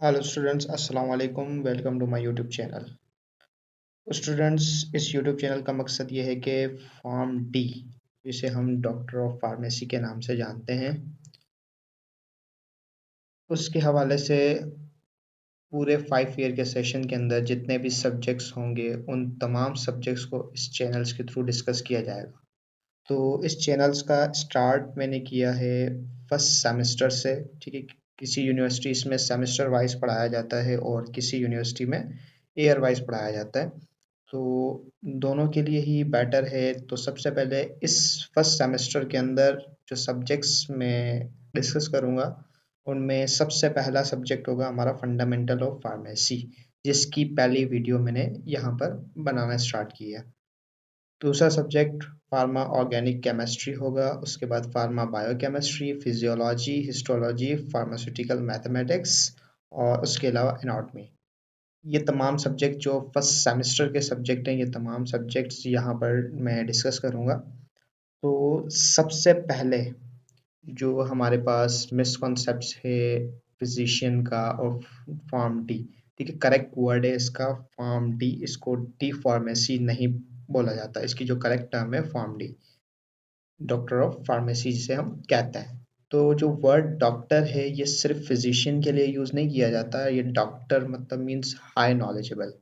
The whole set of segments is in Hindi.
हेलो स्टूडेंट्स, अस्सलाम वालेकुम। Welcome to my YouTube channel. तो स्टूडेंट्स, इस यूट्यूब चैनल का मकसद ये है कि फॉर्म डी, जिसे हम डॉक्टर ऑफ फार्मेसी के नाम से जानते हैं, उसके हवाले से पूरे 5 ईयर के सेशन के अंदर जितने भी सब्जेक्ट्स होंगे उन तमाम सब्जेक्ट्स को इस चैनल्स के थ्रू डिस्कस किया जाएगा। तो इस चैनल्स का स्टार्ट मैंने किया है फर्स्ट सेमेस्टर से। ठीक है, किसी यूनिवर्सिटीज़ में सेमेस्टर वाइज पढ़ाया जाता है और किसी यूनिवर्सिटी में ईयर वाइज पढ़ाया जाता है। तो दोनों के लिए ही बेटर है। तो सबसे पहले इस फर्स्ट सेमेस्टर के अंदर जो सब्जेक्ट्स मैं डिस्कस करूँगा, उनमें सबसे पहला सब्जेक्ट होगा हमारा फंडामेंटल ऑफ फार्मेसी, जिसकी पहली वीडियो मैंने यहाँ पर बनाना स्टार्ट की है। दूसरा सब्जेक्ट फार्मा ऑर्गेनिक केमिस्ट्री होगा, उसके बाद pharma biochemistry, physiology, histology, pharmaceutical mathematics और उसके अलावा एनाटॉमी। ये तमाम सब्जेक्ट जो फर्स्ट सेमेस्टर के सब्जेक्ट हैं, ये तमाम सब्जेक्ट्स यहाँ पर मैं डिस्कस करूँगा। तो सबसे पहले जो हमारे पास मिसकॉन्सेप्ट्स है फिजिशियन का और फार्म डी। ठीक है, करेक्ट वर्ड है इसका फार्म डी, इसको डी फार्मेसी नहीं बोला जाता, इसकी जो करेक्ट टर्म है pharm D, doctor of pharmacy जिसे हम कहते हैं। तो जो वर्ड डॉक्टर है ये सिर्फ फिजिशियन के लिए यूज़ नहीं किया जाता, ये डॉक्टर मतलब मीन्स हाई नॉलेजेबल।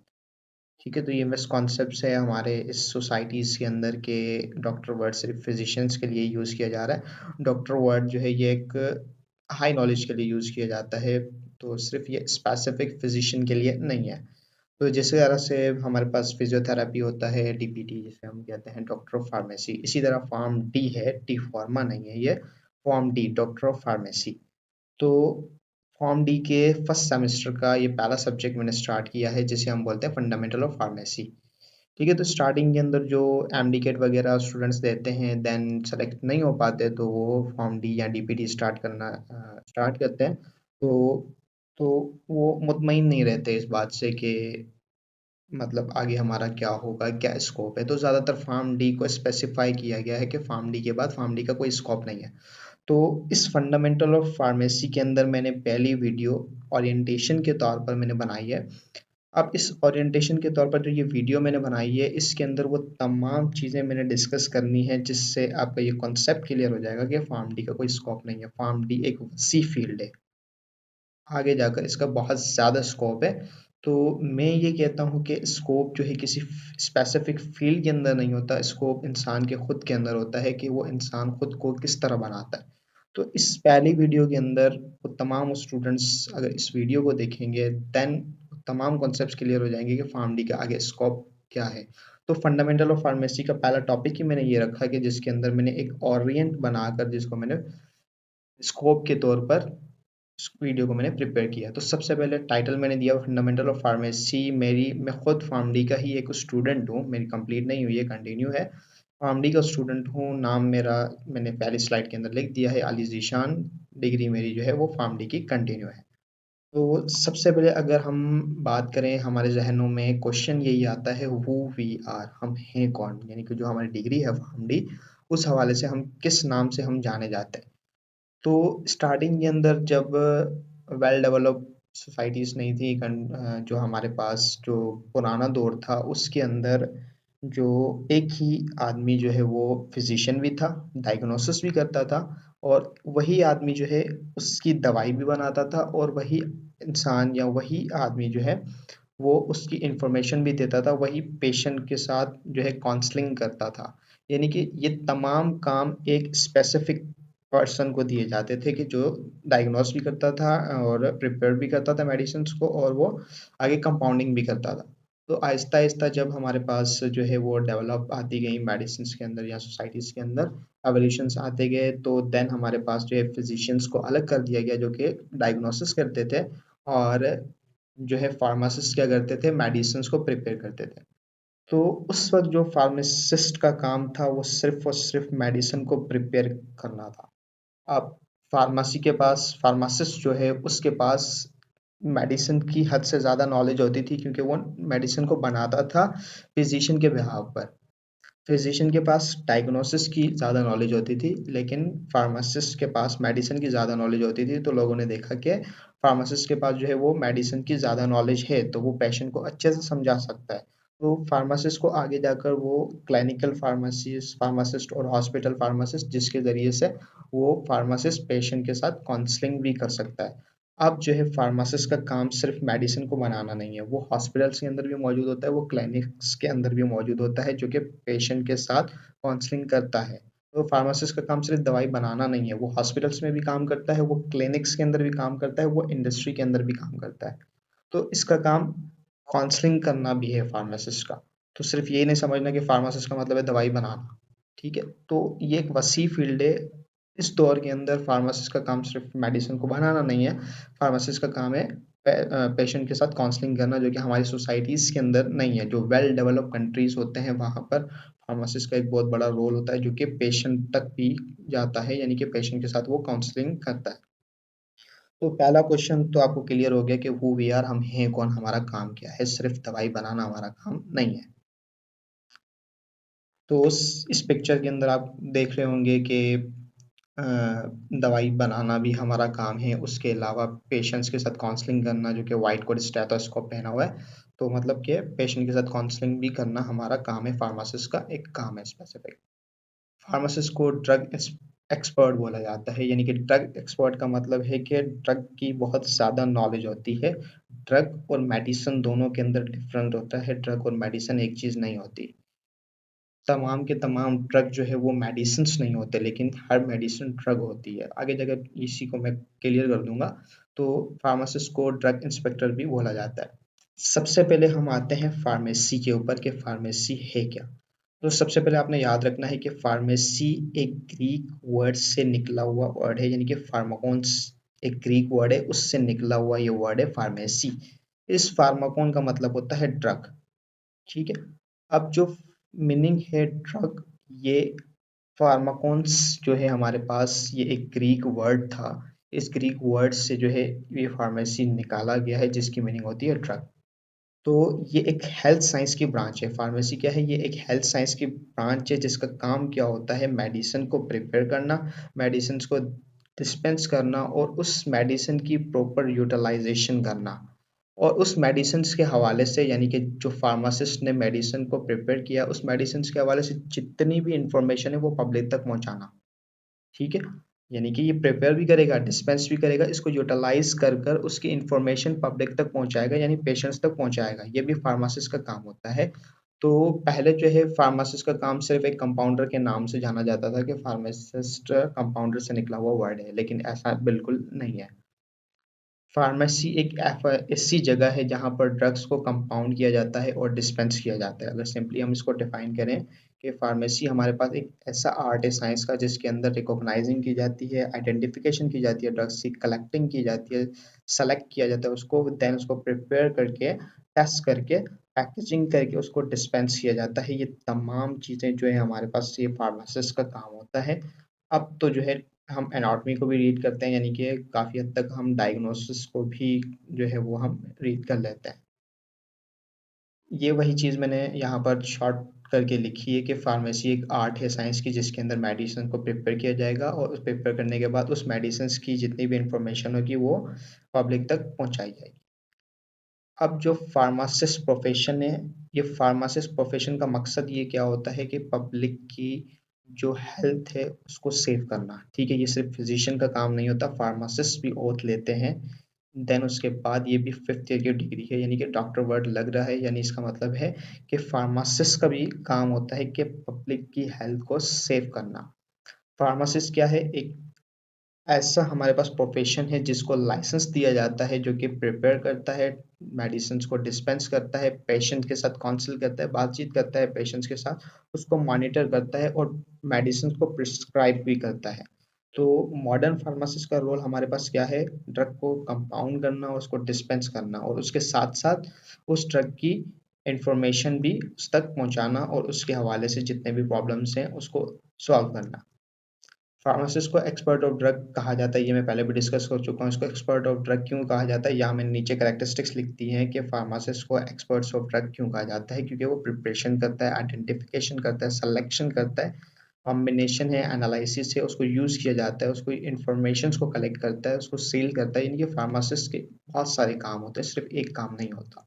ठीक है, तो ये मिसकॉन्सेप्ट्स है हमारे इस सोसाइटीज़ के अंदर के डॉक्टर वर्ड सिर्फ फिजिशियंस के लिए यूज़ किया जा रहा है। डॉक्टर वर्ड जो है ये एक हाई नॉलेज के लिए यूज़ किया जाता है, तो सिर्फ ये स्पेसिफिक फिजिशियन के लिए नहीं है। तो जिस तरह से हमारे पास फिजियोथेरेपी होता है, डीपीटी जिसे हम कहते हैं डॉक्टर ऑफ फार्मेसी, इसी तरह फार्म डी है, टी फार्मा नहीं है ये, form D doctor of pharmacy. तो फॉर्म डी के फर्स्ट सेमेस्टर का ये पहला सब्जेक्ट मैंने स्टार्ट किया है, जिसे हम बोलते हैं फंडामेंटल ऑफ फार्मेसी। ठीक है, तो स्टार्टिंग के अंदर जो एमडीकेट वगैरह स्टूडेंट्स देते हैं, देन सेलेक्ट नहीं हो पाते, तो वो फॉर्म डी या डीपीटी स्टार्ट करना स्टार्ट करते हैं। तो वो मुतमईन नहीं रहते इस बात से कि मतलब आगे हमारा क्या होगा, क्या स्कोप है। तो ज़्यादातर फार्म डी को स्पेसिफाई किया गया है कि फार्म डी के बाद फार्म डी का कोई स्कोप नहीं है। तो इस फंडामेंटल ऑफ फार्मेसी के अंदर मैंने पहली वीडियो ओरिएंटेशन के तौर पर मैंने बनाई है। अब इस ओरिएंटेशन के तौर पर जो ये वीडियो मैंने बनाई है, इसके अंदर वो तमाम चीज़ें मैंने डिस्कस करनी है, जिससे आपका ये कॉन्सेप्ट क्लियर हो जाएगा कि फार्म डी का कोई स्कोप नहीं है। फार्म डी एक वसी फील्ड है, आगे जाकर इसका बहुत ज़्यादा स्कोप है। तो मैं ये कहता हूँ कि स्कोप जो है किसी स्पेसिफिक फील्ड के अंदर नहीं होता, स्कोप इंसान के खुद के अंदर होता है कि वो इंसान खुद को किस तरह बनाता है। तो इस पहली वीडियो के अंदर वो तमाम स्टूडेंट्स अगर इस वीडियो को देखेंगे, देन तमाम कॉन्सेप्ट्स क्लियर हो जाएंगे कि फार्म डी का आगे स्कोप क्या है। तो फंडामेंटल ऑफ फार्मेसी का पहला टॉपिक ही मैंने ये रखा कि जिसके अंदर मैंने एक ओरिएंट बनाकर जिसको मैंने स्कोप के तौर पर इस वीडियो को मैंने प्रिपेयर किया। तो सबसे पहले टाइटल मैंने दिया फंडामेंटल ऑफ फार्मेसी। मैं खुद फार्मडी का ही एक स्टूडेंट हूँ, मेरी कंप्लीट नहीं हुई है, कंटिन्यू है। फार्मडी का स्टूडेंट हूँ, नाम मेरा मैंने पहली स्लाइड के अंदर लिख दिया है, अली जीशान। डिग्री मेरी जो है वो फार्मडी की कंटिन्यू है। तो सबसे पहले अगर हम बात करें, हमारे जहनों में क्वेश्चन यही आता है, हु वी आर, हम हैं कौन, यानी कि जो हमारी डिग्री है फार्मडी, उस हवाले से हम किस नाम से हम जाने जाते हैं। तो स्टार्टिंग के अंदर जब वेल डेवलप्ड सोसाइटीज़ नहीं थी, जो हमारे पास जो पुराना दौर था उसके अंदर जो एक ही आदमी जो है वो फिजिशियन भी था, डायग्नोसिस भी करता था, और वही आदमी जो है उसकी दवाई भी बनाता था, और वही इंसान या वही आदमी जो है वो उसकी इंफॉर्मेशन भी देता था, वही पेशेंट के साथ जो है काउंसलिंग करता था। यानी कि ये तमाम काम एक स्पेसिफिक पर्सन को दिए जाते थे कि जो डायग्नोस भी करता था और प्रिपेयर भी करता था मेडिसिन को, और वो आगे कंपाउंडिंग भी करता था। तो आहिस्ता आहिस्ता जब हमारे पास जो है वो डेवलप आती गई मेडिसिन के अंदर या सोसाइटीज़ के अंदर एवोल्यूशंस आते गए, तो देन हमारे पास जो है फिजिशियंस को अलग कर दिया गया जो कि डायग्नोसिस करते थे, और जो है फार्मासिस्ट क्या करते थे, मेडिसिन को प्रिपेयर करते थे। तो उस वक्त जो फार्मासिस्ट का काम था वो सिर्फ और सिर्फ मेडिसिन को प्रिपेयर करना था। अब फार्मेसी के पास, फार्मासिस्ट जो है उसके पास मेडिसिन की हद से ज़्यादा नॉलेज होती थी, क्योंकि वो मेडिसिन को बनाता था फिजिशियन के बिहाव पर। फिजिशियन के पास डायग्नोसिस की ज़्यादा नॉलेज होती थी, लेकिन फार्मासिस्ट के पास मेडिसिन की ज़्यादा नॉलेज होती थी। तो लोगों ने देखा कि फार्मासिस्ट के पास जो है वो मेडिसिन की ज़्यादा नॉलेज है, तो वो पेशेंट को अच्छे से समझा सकता है। तो फार्मासिस्ट को आगे जाकर वो क्लिनिकल फार्मासिस्ट और हॉस्पिटल फार्मासिस्ट, जिसके ज़रिए से वो फार्मासिस्ट पेशेंट के साथ काउंसलिंग भी कर सकता है। अब जो है फार्मासिस्ट का काम सिर्फ मेडिसिन को बनाना नहीं है, वो हॉस्पिटल्स के अंदर भी मौजूद होता है, वो क्लिनिक्स के अंदर भी मौजूद होता है, जो कि पेशेंट के साथ काउंसलिंग करता है। तो फार्मासिस्ट का काम सिर्फ दवाई बनाना नहीं है, वो हॉस्पिटल्स में भी काम करता है, वो क्लिनिक्स के अंदर भी काम करता है, वो इंडस्ट्री के अंदर भी काम करता है। तो इसका काम काउंसलिंग करना भी है फार्मासिस्ट का। तो सिर्फ ये नहीं समझना कि फार्मासिस्ट का मतलब है दवाई बनाना। ठीक है, तो ये एक वसी फील्ड है। इस दौर के अंदर फार्मासिस्ट का काम सिर्फ मेडिसिन को बनाना नहीं है, फार्मासिस्ट का काम है पेशेंट के साथ काउंसलिंग करना, जो कि हमारी सोसाइटीज़ के अंदर नहीं है। जो वेल डेवलप कंट्रीज़ होते हैं वहाँ पर फार्मासिस्ट का एक बहुत बड़ा रोल होता है, जो कि पेशेंट तक भी जाता है, यानी कि पेशेंट के साथ वो काउंसलिंग करता है। तो पहला क्वेश्चन तो आपको क्लियर हो गया कि हु वी आर, हम हैं कौन, हमारा काम क्या है। सिर्फ दवाई बनाना हमारा काम नहीं है। तो इस पिक्चर के अंदर आप देख रहे होंगे कि अ, दवाई बनाना भी हमारा काम है, उसके अलावा पेशेंट्स के साथ काउंसलिंग करना, जो कि वाइट कोट स्टेथोस्कोप पहना हुआ है। तो मतलब कि पेशेंट के साथ काउंसलिंग भी करना हमारा काम है, फार्मासिस्ट का एक काम है स्पेसिफिक। फार्मासिस्ट को ड्रग एक्सपर्ट बोला जाता है, यानी कि ड्रग एक्सपर्ट का मतलब है कि ड्रग की बहुत ज़्यादा नॉलेज होती है। ड्रग और मेडिसिन दोनों के अंदर डिफरेंट होता है, ड्रग और मेडिसिन एक चीज़ नहीं होती। तमाम के तमाम ड्रग जो है वो मेडिसिन्स नहीं होते, लेकिन हर मेडिसिन ड्रग होती है। आगे जाकर इसी को मैं क्लियर कर दूंगा। तो फार्मासिस्ट को ड्रग इंस्पेक्टर भी बोला जाता है। सबसे पहले हम आते हैं फार्मेसी के ऊपर कि फार्मेसी है क्या। तो सबसे पहले आपने याद रखना है कि फार्मेसी एक ग्रीक वर्ड से निकला हुआ वर्ड है, यानी कि फार्माकोन्स एक ग्रीक वर्ड है, उससे निकला हुआ ये वर्ड है फार्मेसी। इस फार्माकोन का मतलब होता है ड्रग। ठीक है, अब जो मीनिंग है ड्रग, ये फार्माकोन्स जो है हमारे पास, ये एक ग्रीक वर्ड था। इस ग्रीक वर्ड से जो है ये फार्मेसी निकाला गया है, जिसकी मीनिंग होती है ड्रग। तो ये एक हेल्थ साइंस की ब्रांच है। फार्मेसी क्या है? ये एक हेल्थ साइंस की ब्रांच है, जिसका काम क्या होता है, मेडिसिन को प्रिपेयर करना, मेडिसिन को डिस्पेंस करना और उस मेडिसिन की प्रॉपर यूटिलाइजेशन करना। और उस मेडिसिन के हवाले से, यानी कि जो फार्मासिस्ट ने मेडिसिन को प्रिपेयर किया, उस मेडिसिन के हवाले से जितनी भी इंफॉर्मेशन है वो पब्लिक तक पहुंचाना। ठीक है, यानी कि ये प्रिपेयर भी करेगा, डिस्पेंस भी करेगा, इसको यूटिलाइज कर कर उसकी इंफॉर्मेशन पब्लिक तक पहुंचाएगा, यानी पेशेंट्स तक पहुंचाएगा। ये भी फार्मासिस्ट का काम होता है। तो पहले जो है फार्मासिस्ट का काम सिर्फ एक कंपाउंडर के नाम से जाना जाता था कि फार्मासिस्ट कंपाउंडर से निकला हुआ वर्ड है, लेकिन ऐसा बिल्कुल नहीं है। फार्मेसी एक ऐसी जगह है जहाँ पर ड्रग्स को कंपाउंड किया जाता है और डिस्पेंस किया जाता है। अगर सिंपली हम इसको डिफाइन करें कि फार्मेसी हमारे पास एक ऐसा आर्ट है साइंस का, जिसके अंदर रिकॉग्नाइजिंग की जाती है, आइडेंटिफिकेशन की जाती है, ड्रग्स की कलेक्टिंग की जाती है, सेलेक्ट किया जाता है उसको, देन उसको प्रिपेयर करके, टेस्ट करके, पैकेजिंग करके उसको डिस्पेंस किया जाता है। ये तमाम चीज़ें जो है हमारे पास, ये फार्मासिस्ट का काम होता है। अब तो जो है हम एनाटॉमी को भी रीड करते हैं, यानी कि काफ़ी हद तक हम डायग्नोसिस को भी जो है वो हम रीड कर लेते हैं। ये वही चीज़ मैंने यहाँ पर शॉर्ट करके लिखी है कि फार्मेसी एक आर्ट है साइंस की, जिसके अंदर मेडिसिन को प्रिपेयर किया जाएगा और उस प्रिपेयर करने के बाद उस मेडिसिन की जितनी भी इंफॉर्मेशन होगी वो पब्लिक तक पहुँचाई जाएगी। अब जो फार्मासिस्ट प्रोफेशन है, ये फार्मासिस्ट प्रोफेशन का मकसद ये क्या होता है कि पब्लिक की जो हेल्थ है उसको सेव करना। ठीक है, ये सिर्फ फिजिशियन का काम नहीं होता, फार्मासिस्ट भी ओथ लेते हैं। देन उसके बाद ये भी 5th ईयर की डिग्री है, यानी कि डॉक्टर वर्ड लग रहा है, यानी इसका मतलब है कि फार्मासिस्ट का भी काम होता है कि पब्लिक की हेल्थ को सेव करना। फार्मासिस्ट क्या है? एक ऐसा हमारे पास प्रोफेशन है जिसको लाइसेंस दिया जाता है, जो कि प्रिपेयर करता है, मेडिसिन को डिस्पेंस करता है, पेशेंट के साथ काउंसिल करता है, बातचीत करता है पेशेंट्स के साथ, उसको मॉनिटर करता है और मेडिसिन को प्रिस्क्राइब भी करता है। तो मॉडर्न फार्मासिस्ट का रोल हमारे पास क्या है? ड्रग को कंपाउंड करना, उसको डिस्पेंस करना और उसके साथ साथ उस ड्रग की इंफॉर्मेशन भी उस तक पहुंचाना और उसके हवाले से जितने भी प्रॉब्लम्स हैं उसको सॉल्व करना। फार्मासिस्ट को एक्सपर्ट ऑफ ड्रग कहा जाता है, ये मैं पहले भी डिस्कस कर चुका हूँ। इसको एक्सपर्ट ऑफ ड्रग क्यों कहा जाता है, यहाँ मैंने नीचे कैरेक्टरिस्टिक्स लिख दी हैं कि फार्मासिस्ट को एक्सपर्ट्स ऑफ ड्रग क्यों कहा जाता है, क्योंकि वो प्रिपरेशन करता है, आइडेंटिफिकेशन करता है, सिलेक्शन करता है, कॉम्बिनेशन है, एनालिसिस है, उसको यूज किया जाता है, उसको इंफॉर्मेशन को कलेक्ट करता है, उसको सेल करता है। यानी कि फार्मासिस्ट के बहुत सारे काम होते हैं, सिर्फ एक काम नहीं होता।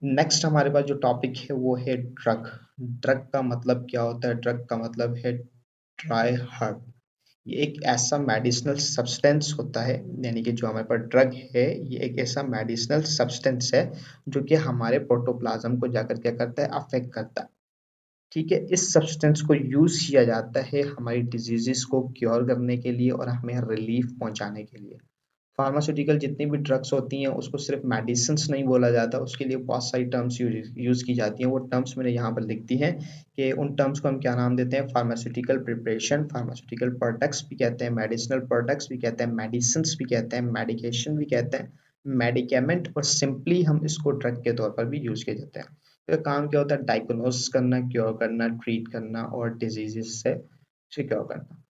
नेक्स्ट हमारे पास जो टॉपिक है वो है ड्रग। ड्रग का मतलब क्या होता है? ड्रग का मतलब है ट्राई हर्ब। ये एक ऐसा मेडिसिनल सब्सटेंस होता है, यानी कि जो हमारे पास ड्रग है ये एक ऐसा मेडिसिनल सब्सटेंस है जो कि हमारे प्रोटोप्लाज्म को जाकर क्या करता है, अफेक्ट करता है। ठीक है, इस सब्सटेंस को यूज किया जाता है हमारी डिजीजेस को क्योर करने के लिए और हमें रिलीफ पहुंचाने के लिए। फार्मास्यूटिकल जितनी भी ड्रग्स होती हैं उसको सिर्फ मेडिसिन्स नहीं बोला जाता, उसके लिए बहुत सारी टर्म्स यूज की जाती हैं। वो टर्म्स मैंने यहाँ पर लिख दी हैं कि उन टर्म्स को हम क्या नाम देते हैं, फार्मास्यूटिकल प्रिपरेशन, फार्मास्यूटिकल प्रोडक्ट्स भी कहते हैं, मेडिसिनल प्रोडक्ट्स भी कहते हैं, मेडिसिन्स भी कहते हैं, मेडिकेशन भी कहते हैं, मेडिकेमेंट, और सिंपली हम इसको ड्रग के तौर पर भी यूज किए जाते हैं। तो काम क्या होता है, डायग्नोस करना, क्योर करना, ट्रीट करना और डिजीजेस से क्योर करना।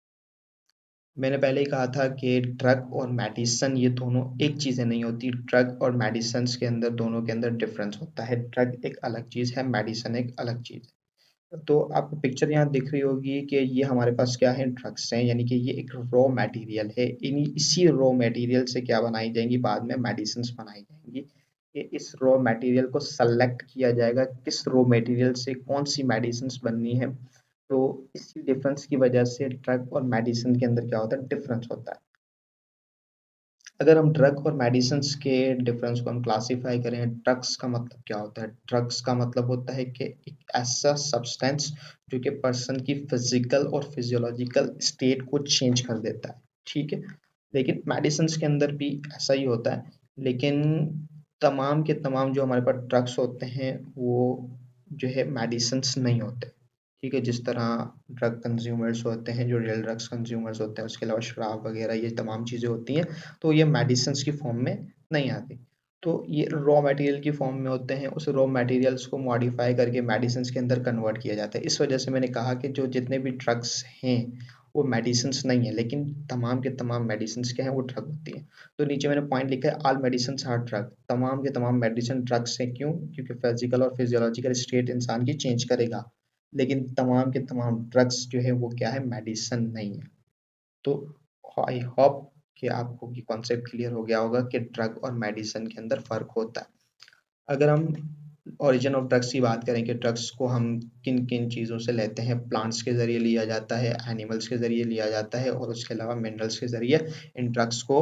मैंने पहले ही कहा था कि ड्रग और मेडिसिन ये दोनों एक चीज़ें नहीं होती। ड्रग और मेडिसिन के अंदर, दोनों के अंदर डिफरेंस होता है। ड्रग एक अलग चीज़ है, मेडिसिन एक अलग चीज़ है। तो आपको पिक्चर यहाँ दिख रही होगी कि ये हमारे पास क्या है, ड्रग्स हैं, यानी कि ये एक रॉ मटेरियल है। इसी रॉ मटेरियल से क्या बनाई जाएंगी, बाद में मेडिसिन बनाई जाएंगी। कि इस रॉ मटेरियल को सेलेक्ट किया जाएगा, किस रॉ मटेरियल से कौन सी मेडिसिन बननी है। तो इसी डिफरेंस की वजह से ड्रग और मेडिसिन के अंदर क्या होता है, डिफरेंस होता है। अगर हम ड्रग और मेडिसिन के डिफरेंस को हम क्लासिफाई करें, ड्रग्स का मतलब क्या होता है? ड्रग्स का मतलब होता है कि एक ऐसा सब्सटेंस जो कि पर्सन की फिजिकल और फिजियोलॉजिकल स्टेट को चेंज कर देता है। ठीक है, लेकिन मेडिसिन के अंदर भी ऐसा ही होता है, लेकिन तमाम के तमाम जो हमारे पास ड्रग्स होते हैं वो जो है मेडिसिन नहीं होते। ठीक है, जिस तरह ड्रग कंज्यूमर्स होते हैं, जो रियल ड्रग्स कंज्यूमर्स होते हैं, उसके अलावा शराब वगैरह ये तमाम चीज़ें होती हैं, तो ये मेडिसिन की फॉर्म में नहीं आती। तो ये रॉ मटेरियल की फॉर्म में होते हैं, उस रॉ मटेरियल्स को मॉडिफाई करके मेडिसिन के अंदर कन्वर्ट किया जाता है। इस वजह से मैंने कहा कि जो जितने भी ड्रग्स हैं वो मेडिसिन नहीं है, लेकिन तमाम के तमाम मेडिसिन क्या हैं, वो ड्रग होती हैं। तो नीचे मैंने पॉइंट लिखा है, ऑल मेडिसिन आर ड्रग। तमाम के तमाम मेडिसिन ड्रग्स हैं। क्यों? क्योंकि फिजिकल और फिजियोलॉजिकल स्टेट इंसान की चेंज करेगा, लेकिन तमाम के तमाम ड्रग्स जो है वो क्या है, मेडिसिन नहीं है। तो आई होप कि आपको ये कॉन्सेप्ट क्लियर हो गया होगा कि ड्रग और मेडिसिन के अंदर फर्क होता है। अगर हम ओरिजिन ऑफ ड्रग्स की बात करें कि ड्रग्स को हम किन किन चीज़ों से लेते हैं, प्लांट्स के ज़रिए लिया जाता है, एनिमल्स के ज़रिए लिया जाता है, और उसके अलावा मिनरल्स के ज़रिए इन ड्रग्स को,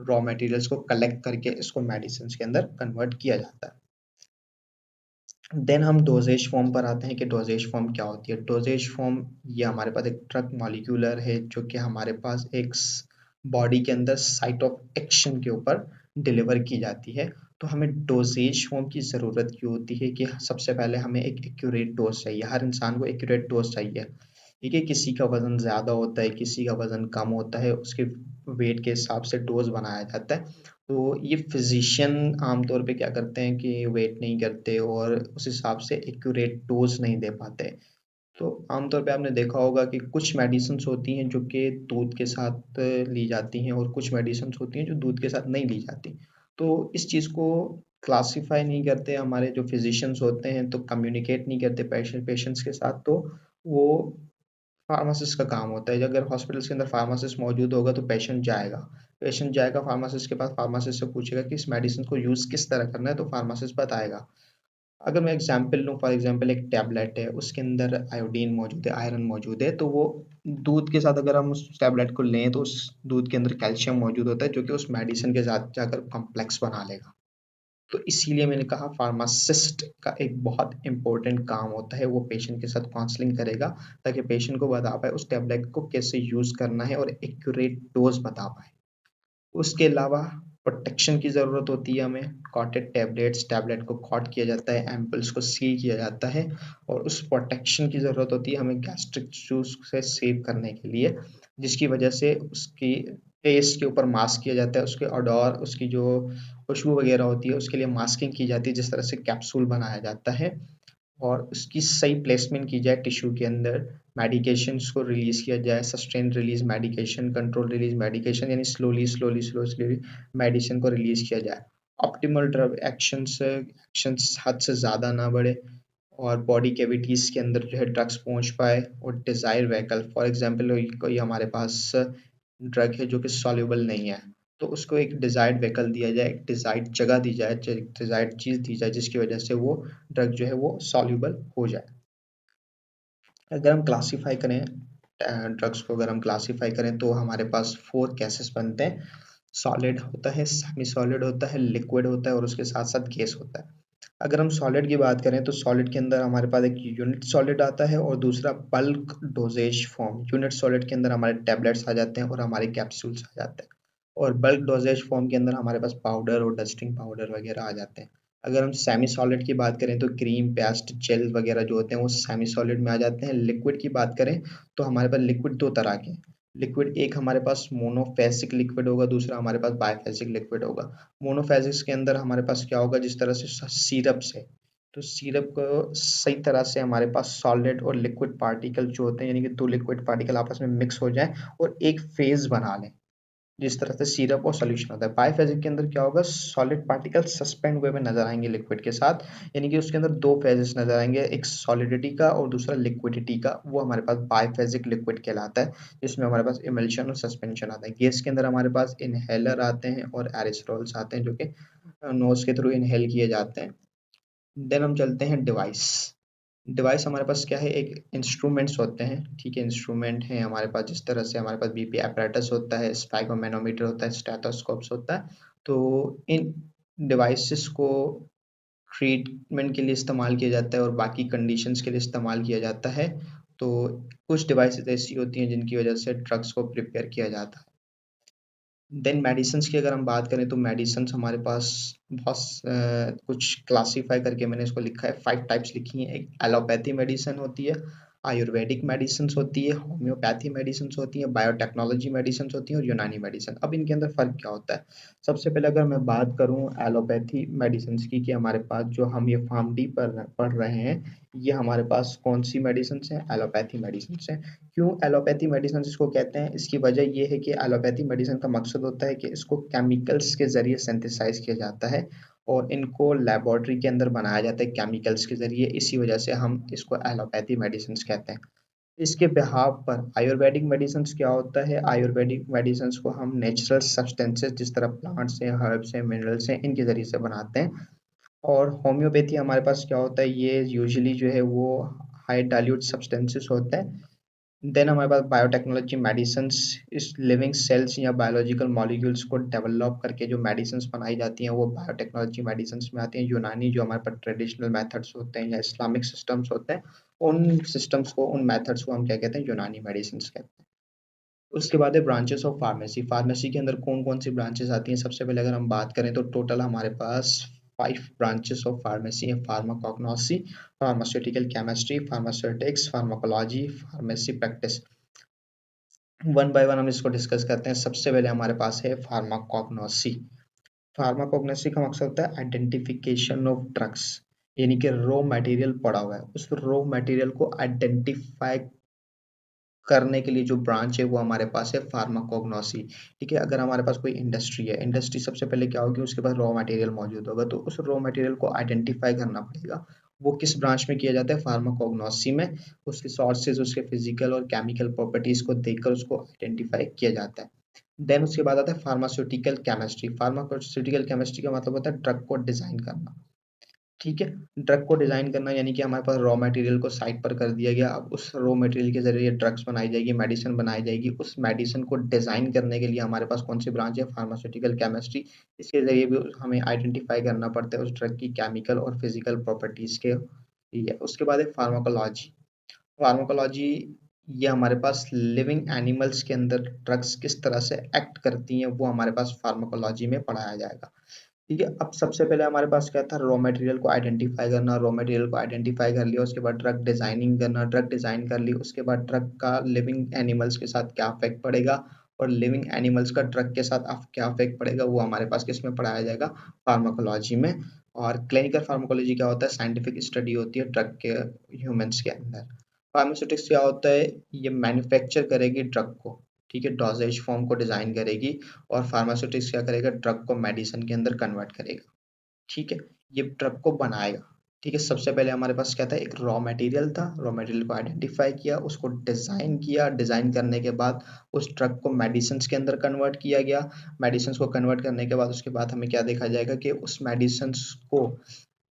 रॉ मटेरियल्स को कलेक्ट करके इसको मेडिसिन के अंदर कन्वर्ट किया जाता है। देन हम डोजेज फॉर्म पर आते हैं कि डोजेज फॉर्म क्या होती है। डोजेज फॉर्म ये हमारे पास एक ड्रग मॉलिक्यूलर है जो कि हमारे पास एक बॉडी के अंदर साइट ऑफ एक्शन के ऊपर डिलीवर की जाती है। तो हमें डोजेज फॉर्म की ज़रूरत क्यों होती है कि सबसे पहले हमें एक एक्यूरेट डोज चाहिए, हर इंसान को एक्यूरेट डोज चाहिए। ठीक है, किसी का वजन ज़्यादा होता है, किसी का वजन कम होता है, उसके वेट के हिसाब से डोज बनाया जाता है। तो ये फिजिशियन आमतौर पे क्या करते हैं कि वेट नहीं करते और उस हिसाब से एक्यूरेट डोज नहीं दे पाते। तो आमतौर पे आपने देखा होगा कि कुछ मेडिसिन होती हैं जो कि दूध के साथ ली जाती हैं, और कुछ मेडिसिन होती हैं जो दूध के साथ नहीं ली जाती। तो इस चीज़ को क्लासिफाई नहीं करते हमारे जो फिजिशियंस होते हैं, तो कम्युनिकेट नहीं करते पेशेंट्स के साथ। तो वो फार्मासिस्ट का काम होता है। अगर हॉस्पिटल्स के अंदर फार्मासिस्ट मौजूद होगा तो पेशेंट जाएगा फार्मासिस्ट के पास, फार्मासिस्ट से पूछेगा कि इस मेडिसिन को यूज़ किस तरह करना है, तो फार्मासिस्ट बताएगा। अगर मैं एग्जांपल लूँ, फॉर एग्जांपल एक टैबलेट है, उसके अंदर आयोडीन मौजूद है, आयरन मौजूद है, तो वो दूध के साथ अगर हम उस टैबलेट को लें तो उस दूध के अंदर कैल्शियम मौजूद होता है जो कि उस मेडिसिन के साथ जाकर कॉम्प्लेक्स बना लेगा। तो इसीलिए मैंने कहा फार्मासिस्ट का एक बहुत इंपॉर्टेंट काम होता है, वो पेशेंट के साथ काउंसलिंग करेगा ताकि पेशेंट को बता पाए उस टैबलेट को कैसे यूज़ करना है और एक्यूरेट डोज बता पाए। उसके अलावा प्रोटेक्शन की ज़रूरत होती है हमें। कॉटेड टैबलेट्स, टैबलेट को कॉट किया जाता है, एम्पल्स को सील किया जाता है, और उस प्रोटेक्शन की ज़रूरत होती है हमें गैस्ट्रिक इश्यूज से सेव करने के लिए, जिसकी वजह से उसकी टेस्ट के ऊपर मास्क किया जाता है, उसके ऑडोर, उसकी जो खुशबू वगैरह होती है उसके लिए मास्किंग की जाती है, जिस तरह से कैप्सूल बनाया जाता है और उसकी सही प्लेसमेंट की जाए टिश्यू के अंदर, मेडिकेशंस को रिलीज किया जाए, sustain release medication, control release medication, यानी slowly slowly slow slowly medicine को रिलीज किया जाए। ऑप्टिमल ड्रग एक्शंस एक्शंस हद से ज़्यादा ना बढ़े और बॉडी कैविटीज़ के अंदर जो है ड्रग्स पहुंच पाए। और डिज़ायर व्हीकल, फॉर एग्जांपल कोई हमारे पास ड्रग है जो कि सॉल्युबल नहीं है, तो उसको एक डिज़ायर्ड व्हीकल दिया जाए, एक डिज़ायर्ड जगह दी जाए, डिज़ायर्ड चीज़ दी जाए जिसकी वजह से वो ड्रग जो है वो सॉल्युबल हो जाए। अगर हम क्लासीफाई करें ड्रग्स को, अगर हम क्लासीफाई करें तो हमारे पास 4 केसेस बनते हैं। सॉलिड होता है, सेमी सॉलिड होता है, लिक्विड होता है और उसके साथ साथ गैस होता है। अगर हम सॉलिड की बात करें तो सॉलिड के अंदर हमारे पास एक यूनिट सॉलिड आता है और दूसरा bulk doses form. Unit solid के अंदर हमारे टैबलेट्स आ जाते हैं और हमारे कैप्सूल्स आ जाते हैं, और बल्क डोजेज फॉर्म के अंदर हमारे पास पाउडर और डस्टिंग पाउडर वगैरह आ जाते हैं। अगर हम सेमी सॉलिड की बात करें तो क्रीम, पेस्ट, जेल वगैरह जो होते हैं वो सेमी सॉलिड में आ जाते हैं। लिक्विड की बात करें तो हमारे पास लिक्विड 2 तरह के हैं। लिक्विड एक हमारे पास मोनोफेसिक लिक्विड होगा, दूसरा हमारे पास बाइफेसिक लिक्विड होगा। मोनोफेसिक्स के अंदर हमारे पास क्या होगा, जिस तरह से सिरप से, तो सिरप को सही तरह से हमारे पास सॉलिड और लिक्विड पार्टिकल जो होते हैं, यानी कि 2 लिक्विड पार्टिकल आपस में मिक्स हो जाएं और एक फेज बना लें, जिस तरह से सिरप और सॉल्यूशन होता है। बाइफेजिक के अंदर क्या होगा, सॉलिड पार्टिकल सस्पेंड हुए में नजर आएंगे लिक्विड के साथ, यानी कि उसके अंदर 2 फेजेस नजर आएंगे, एक सॉलिडिटी का और दूसरा लिक्विडिटी का। वो हमारे पास बाइफेजिक लिक्विड कहलाता है, जिसमें हमारे पास इमल्शन और सस्पेंशन आता है। गैस के अंदर हमारे पास इनहेलर आते हैं और एरिसोल्स आते हैं जो कि नोज के थ्रू इनहेल किए जाते हैं। देन हम चलते हैं डिवाइस। डिवाइस हमारे पास क्या है, एक इंस्ट्रूमेंट्स होते हैं, ठीक है, इंस्ट्रूमेंट है हमारे पास, जिस तरह से हमारे पास बीपी apparatus होता है, स्पाइगोमेनोमीटर होता है, स्टेथोस्कोप्स होता है। तो इन डिवाइसेस को ट्रीटमेंट के लिए इस्तेमाल किया जाता है और बाकी कंडीशंस के लिए इस्तेमाल किया जाता है। तो कुछ डिवाइसेस ऐसी होती हैं जिनकी वजह से ड्रग्स को प्रिपेयर किया जाता है। देन मेडिसिन्स की अगर हम बात करें तो मेडिसिन्स हमारे पास बहुत कुछ क्लासीफाई करके मैंने इसको लिखा है, 5 टाइप्स लिखी हैं। एक एलोपैथी मेडिसिन होती है, आयुर्वेदिक मेडिसिन्स होती है, होम्योपैथी मेडिसिन्स होती हैं, बायोटेक्नोलॉजी मेडिसिन्स होती हैं और यूनानी मेडिसिन। अब इनके अंदर फ़र्क क्या होता है? सबसे पहले अगर मैं बात करूँ एलोपैथी मेडिसिन्स की, कि हमारे पास जो हम ये फार्म डी पढ़ रहे हैं, ये हमारे पास कौन सी मेडिसिन्स हैं? एलोपैथी मेडिसिन्स हैं। क्यों एलोपैथी मेडिसिन इसको कहते हैं? इसकी वजह ये है कि एलोपैथी मेडिसिन का मकसद होता है कि इसको केमिकल्स के ज़रिए सिंथेसाइज़ किया जाता है और इनको लेबोरेटरी के अंदर बनाया जाता है केमिकल्स के ज़रिए, इसी वजह से हम इसको एलोपैथी मेडिसिन्स कहते हैं। इसके बिहाफ पर आयुर्वेदिक मेडिसिन्स क्या होता है? आयुर्वेदिक मेडिसिन्स को हम नेचुरल सब्सटेंसेस जिस तरह प्लांट्स हैं, हर्ब्स हैं, मिनरल्स हैं, इनके ज़रिए से बनाते हैं। और होम्योपैथी हमारे पास क्या होता है, ये यूजुअली जो है वो हाई डाइल्यूट सब्सटेंसेस होते हैं। देन हमारे पास बायोटेक्नोलॉजी मेडिसिन्स, इस लिविंग सेल्स या बायोलॉजिकल मॉलिक्यूल्स को डेवलप करके जो मेडिसिन्स बनाई जाती हैं वो बायोटेक्नोलॉजी मेडिसिन्स में आती हैं। यूनानी जो हमारे पास ट्रेडिशनल मेथड्स होते हैं या इस्लामिक सिस्टम्स होते हैं, उन सिस्टम्स को, उन मेथड्स को हम क्या कहते हैं, यूनानी मेडिसिन्स कहते हैं। उसके बाद है ब्रांचेस ऑफ फार्मेसी। फार्मेसी के अंदर कौन कौन सी ब्रांचेस आती हैं? सबसे पहले अगर हम बात करें तो टोटल हमारे पास 5 ब्रांचेस ऑफ फार्मेसी है। Pharmacognosy, pharmaceutical chemistry, pharmaceutics, pharmacology, pharmacy practice. One by one हम इसको डिस्कस करते हैं। सबसे पहले हमारे पास है फार्माकोग्नोसी। फार्माकोग्नोसी का मकसद होता है आइडेंटिफिकेशन ऑफ ड्रग्स, यानी कि रॉ मटेरियल पड़ा हुआ है, उस रॉ मटेरियल को आइडेंटिफाई करने के लिए जो ब्रांच है वो हमारे पास है फार्माकोग्नोसी। ठीक है, अगर हमारे पास कोई इंडस्ट्री है, इंडस्ट्री सबसे पहले क्या होगी, उसके पास रॉ मटेरियल मौजूद होगा, तो उस रॉ मटेरियल को आइडेंटिफाई करना पड़ेगा। वो किस ब्रांच में किया जाता है? फार्माकोग्नोसी में। उसके सोर्सेज, उसके फिजिकल और केमिकल प्रॉपर्टीज को देखकर उसको आइडेंटिफाई किया जाता है। देन उसके बाद आता है फार्मास्यूटिकल केमिस्ट्री। फार्मास्यूटिकल केमिस्ट्री का मतलब होता है ड्रग को डिजाइन करना। ठीक है, ड्रग को डिजाइन करना यानी कि हमारे पास रॉ मटेरियल को साइड पर कर दिया गया, अब उस रॉ मटेरियल के जरिए ड्रग्स बनाई जाएगी, मेडिसिन बनाई जाएगी। उस मेडिसिन को डिजाइन करने के लिए हमारे पास कौन सी ब्रांच है? Pharmaceutical chemistry. इसके जरिए भी हमें आइडेंटिफाई करना पड़ता है उस ड्रग की केमिकल और फिजिकल प्रॉपर्टीज के लिए। उसके बाद है फार्माकोलॉजी। फार्माकोलॉजी, ये हमारे पास लिविंग एनिमल्स के अंदर ड्रग्स किस तरह से एक्ट करती हैं वो हमारे पास फार्माकोलॉजी में पढ़ाया जाएगा। ठीक है, अब सबसे पहले हमारे पास क्या था? रॉ मटेरियल को आइडेंटिफाई करना। रॉ मटेरियल को आइडेंटिफाई कर लिया, उसके बाद ड्रग डिजाइनिंग करना। ड्रग डिजाइन कर ली, उसके बाद ड्रग का लिविंग एनिमल्स के साथ क्या इफेक्ट पड़ेगा और लिविंग एनिमल्स का ड्रग के साथ क्या इफेक्ट पड़ेगा वो हमारे पास किस में पढ़ाया जाएगा? फार्माकोलॉजी में। और क्लिनिकल फार्माकोलॉजी क्या होता है? साइंटिफिक स्टडी होती है ड्रग के ह्यूमंस के अंदर। फार्मास्यूटिक्स क्या होता है, ये मैन्युफैक्चर करेगी ड्रग को, ठीक है, डोजेज फॉर्म को डिजाइन करेगी, और फार्मास्यूटिक्स क्या करेगा, ड्रग को मेडिसिन के अंदर कन्वर्ट करेगा, ठीक है, ये ड्रग को बनाएगा, ठीक है। सबसे पहले हमारे पास क्या था, एक रॉ मटेरियल था, रॉ मटेरियल को आइडेंटिफाई किया, उसको डिजाइन किया, डिजाइन करने के बाद उस ड्रग को मेडिसिन के अंदर कन्वर्ट किया गया, मेडिसिन को कन्वर्ट करने के बाद उसके बाद हमें क्या देखा जाएगा कि उस मेडिसिन को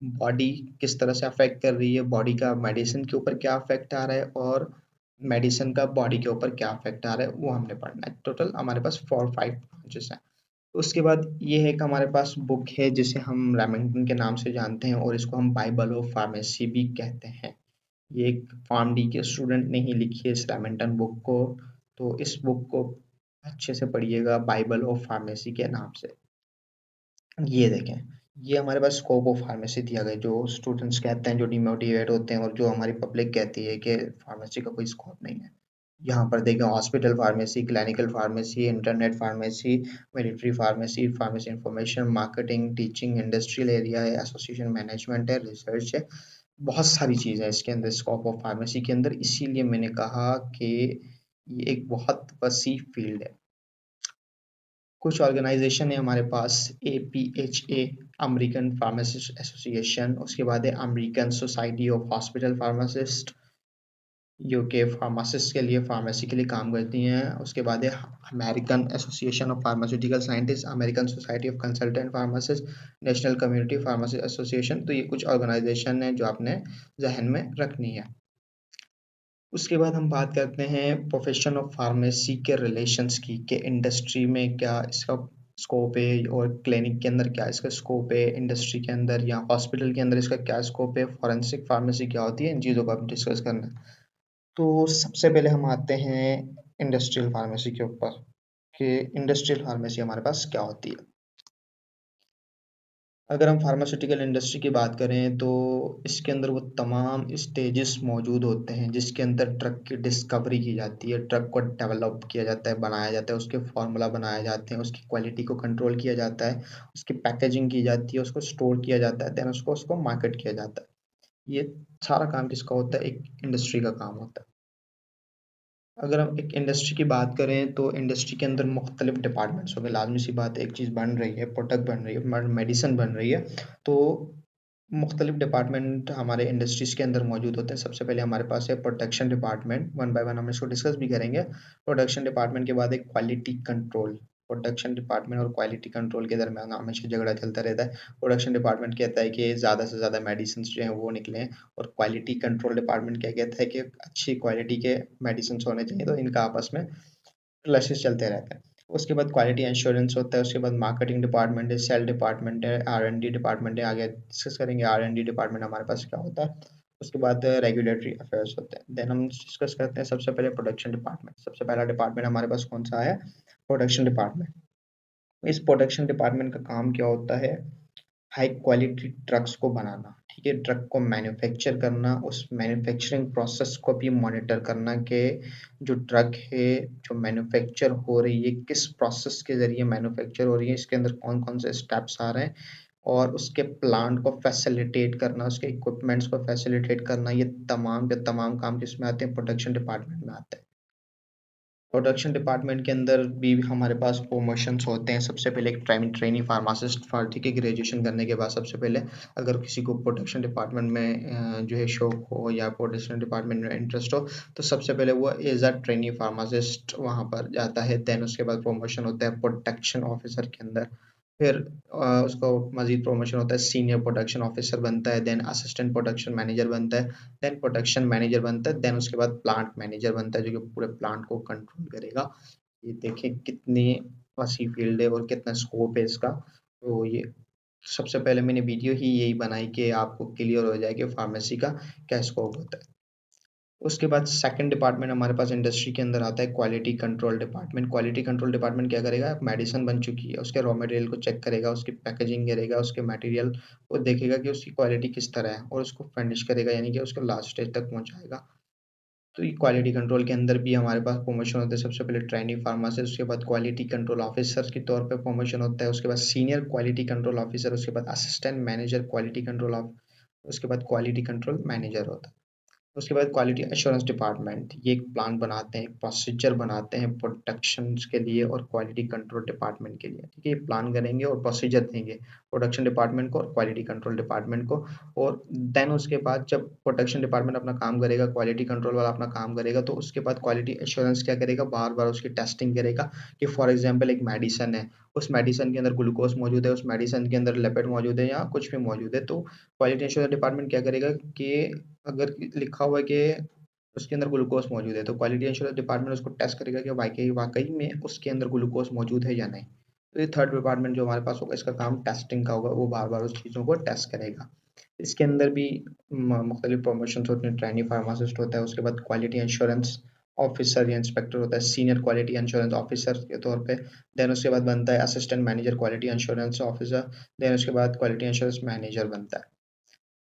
बॉडी किस तरह से अफेक्ट कर रही है, बॉडी का मेडिसिन के ऊपर क्या अफेक्ट आ रहा है, और मेडिसिन का बॉडी के ऊपर क्या अफेक्ट आ रहा है, वो हमने पढ़ना है। टोटल हमारे पास 4-5 ब्रांचेस हैं। उसके बाद ये है कि हमारे पास बुक है जिसे हम रेमिंगटन के नाम से जानते हैं, और इसको हम बाइबल ऑफ फार्मेसी भी कहते हैं। ये एक फार्मडी के स्टूडेंट ने ही लिखी है इस रेमिंगटन बुक को, तो इस बुक को अच्छे से पढ़िएगा, बाइबल ऑफ फार्मेसी के नाम से। ये देखें, ये हमारे पास स्कोप ऑफ फार्मेसी दिया गया, जो स्टूडेंट्स कहते हैं, जो डिमोटिवेट होते हैं, और जो हमारी पब्लिक कहती है कि फार्मेसी का कोई स्कोप नहीं है। यहाँ पर देखें, hospital pharmacy, clinical pharmacy, internet pharmacy, military pharmacy, pharmacy information, marketing, teaching, industrial area है, एसोसिएशन मैनेजमेंट है, रिसर्च है, बहुत सारी चीज़ें हैं इसके अंदर स्कोप ऑफ फार्मेसी के अंदर। इसीलिए मैंने कहा कि ये एक बहुत वसी फील्ड है। कुछ ऑर्गेनाइजेशन है हमारे पास, APHA, अमेरिकन फार्मासिस्ट एसोसिएशन, उसके बाद है American society of hospital pharmacist, UK pharmacist के लिए, फार्मेसी के लिए काम करती हैं। उसके बाद है American association of pharmaceutical scientist, American society of consultant pharmacist, national community pharmacy association. तो ये कुछ ऑर्गेनाइजेशन है जो आपने जहन में रखनी है। उसके बाद हम बात करते हैं प्रोफेशन ऑफ फार्मेसी के रिलेशंस की, कि इंडस्ट्री में क्या इसका स्कोप है, और क्लिनिक के अंदर क्या इसका स्कोप है, इंडस्ट्री के अंदर या हॉस्पिटल के अंदर इसका क्या स्कोप है, फॉरेंसिक फार्मेसी क्या होती है, इन चीज़ों को हम डिस्कस करना है। तो सबसे पहले हम आते हैं इंडस्ट्रियल फार्मेसी के ऊपर, कि इंडस्ट्रियल फार्मेसी हमारे पास क्या होती है। अगर हम फार्मास्यूटिकल इंडस्ट्री की बात करें तो इसके अंदर वो तमाम स्टेजेस मौजूद होते हैं जिसके अंदर ड्रग की डिस्कवरी की जाती है, ड्रग को डेवलप किया जाता है, बनाया जाता है, उसके फार्मूला बनाए जाते हैं, उसकी क्वालिटी को कंट्रोल किया जाता है, उसकी पैकेजिंग की जाती है, उसको स्टोर किया जाता है, देन उसको उसको मार्केट किया जाता है। ये सारा काम किसका होता है, एक इंडस्ट्री का काम होता है। अगर हम एक इंडस्ट्री की बात करें तो इंडस्ट्री के अंदर मुख्तलिफ डिपार्टमेंट्स होंगे, लाजमी सी बात है, एक चीज़ बन रही है, प्रोडक्ट बन रही है, मेडिसिन बन रही है, तो मुख्तलिफ डिपार्टमेंट हमारे इंडस्ट्रीज़ के अंदर मौजूद होते हैं। सबसे पहले हमारे पास है production department, one by one हम इसको डिस्कस भी करेंगे। प्रोडक्शन डिपार्टमेंट के बाद एक क्वालिटी कंट्रोल, प्रोडक्शन डिपार्टमेंट और क्वालिटी कंट्रोल के दरमियान हमेशा झगड़ा चलता रहता है। प्रोडक्शन डिपार्टमेंट कहता है कि ज़्यादा से ज़्यादा मेडिसिन जो हैं वो निकलें, और क्वालिटी कंट्रोल डिपार्टमेंट क्या कहता है कि अच्छी क्वालिटी के मेडिसिन होने चाहिए, तो इनका आपस में क्लैशेस चलते रहते हैं। उसके बाद क्वालिटी इंश्योरेंस होता है, उसके बाद मार्केटिंग डिपार्टमेंट है, सेल डिपार्टमेंट है, R&D डिपार्टमेंट है, आगे डिस्कस करेंगे R&D डिपार्टमेंट हमारे पास क्या होता है। उसके बाद रेगुलेटरी अफेयर्स होते हैं, देन हम डिस्कस करते हैं सबसे पहले प्रोडक्शन डिपार्टमेंट। सबसे पहला डिपार्टमेंट हमारे पास कौन सा है, प्रोडक्शन डिपार्टमेंट। इस प्रोडक्शन डिपार्टमेंट का काम क्या होता है, हाई क्वालिटी ड्रग्स को बनाना, ठीक है, ड्रग को मैन्युफैक्चर करना, उस मैन्युफैक्चरिंग प्रोसेस को भी मॉनिटर करना कि जो ड्रग है जो मैन्युफैक्चर हो रही है किस प्रोसेस के ज़रिए मैन्युफैक्चर हो रही है, इसके अंदर कौन-कौन से स्टेप्स आ रहे हैं, और उसके प्लांट को फैसिलिटेट करना, उसके इक्विपमेंट्स को फैसिलिटेट करना, ये तमाम के तमाम काम किसमें आते हैं, प्रोडक्शन डिपार्टमेंट में आते हैं। प्रोडक्शन डिपार्टमेंट के अंदर भी हमारे पास प्रमोशंस होते हैं। सबसे पहले एक ट्रेनी फार्मासिस्ट ठीक है, ग्रेजुएशन करने के बाद सबसे पहले अगर किसी को प्रोडक्शन डिपार्टमेंट में जो है शौक हो या प्रोडक्शन डिपार्टमेंट में इंटरेस्ट हो, तो सबसे पहले वो एज अ ट्रेनी फार्मासिस्ट वहाँ पर जाता है। देन उसके बाद प्रमोशन होता है प्रोडक्शन ऑफिसर के अंदर, फिर उसको मजीद प्रमोशन होता है, सीनियर प्रोडक्शन ऑफिसर बनता है, देन असिस्टेंट प्रोडक्शन मैनेजर बनता है, देन प्रोडक्शन मैनेजर बनता है, देन उसके बाद प्लांट मैनेजर बनता है जो कि पूरे प्लांट को कंट्रोल करेगा। ये देखें कितनी वसी फील्ड है और कितना स्कोप है इसका। तो ये सबसे पहले मैंने वीडियो ही यही बनाई कि आपको क्लियर हो जाए कि फार्मेसी का क्या स्कोप होता है। उसके बाद सेकंड डिपार्टमेंट हमारे पास इंडस्ट्री के अंदर आता है quality control department. Quality control department क्या करेगा, मेडिसिन बन चुकी है उसके रॉ मटेरियल को चेक करेगा, उसकी पैकेजिंग करेगा, उसके मटेरियल को देखेगा कि उसकी क्वालिटी किस तरह है, और उसको फिनिश करेगा, यानी कि उसको लास्ट स्टेज तक पहुंचाएगा। तो ये क्वालिटी कंट्रोल के अंदर भी हमारे पास प्रमोशन होता है। सबसे पहले ट्रेनी फार्मासिस्ट, उसके बाद क्वालिटी कंट्रोल ऑफिसर के तौर पे प्रमोशन होता है, उसके बाद सीनियर क्वालिटी कंट्रोल ऑफिसर, उसके बाद assistant manager quality control of, उसके बाद क्वालिटी कंट्रोल मैनेजर होता है। उसके बाद क्वालिटी एश्योरेंस डिपार्टमेंट, ये एक प्लान बनाते हैं, एक प्रोसीजर बनाते हैं प्रोडक्शन के लिए और क्वालिटी कंट्रोल डिपार्टमेंट के लिए। ठीक है, ये प्लान करेंगे और प्रोसीजर देंगे प्रोडक्शन डिपार्टमेंट को और क्वालिटी कंट्रोल डिपार्टमेंट को। और देन उसके बाद जब प्रोडक्शन डिपार्टमेंट अपना काम करेगा, क्वालिटी कंट्रोल वाला अपना काम करेगा, तो उसके बाद क्वालिटी एश्योरेंस क्या करेगा, बार बार उसकी टेस्टिंग करेगा कि फॉर एग्जाम्पल एक मेडिसन है, उस मेडिसन के अंदर ग्लूकोज मौजूद है, उस मेडिसन के अंदर लिपिड मौजूद है या कुछ भी मौजूद है, तो क्वालिटी एश्योरेंस डिपार्टमेंट क्या करेगा कि अगर लिखा हुआ है कि उसके अंदर ग्लूकोज मौजूद है, तो क्वालिटी एश्योरेंस डिपार्टमेंट उसको टेस्ट करेगा कि वाकई वाकई में उसके अंदर ग्लूकोज मौजूद है या नहीं। तो ये थर्ड डिपार्टमेंट जो हमारे पास होगा, इसका काम टेस्टिंग का होगा, वो बार बार उस चीज़ों को टेस्ट करेगा। इसके अंदर भी मुख्तलिफ प्रमोशन होते हैं, ट्रेनी फार्मासिस्ट होता है, उसके बाद क्वालिटी इंश्योरेंस ऑफिसर या इंस्पेक्टर होता है, सीनियर क्वालिटी इंश्योरेंस ऑफिसर के तौर पे। देन उसके बाद बनता है assistant manager quality insurance officer. Then उसके बाद क्वालिटी इंश्योरेंस मैनेजर बनता है।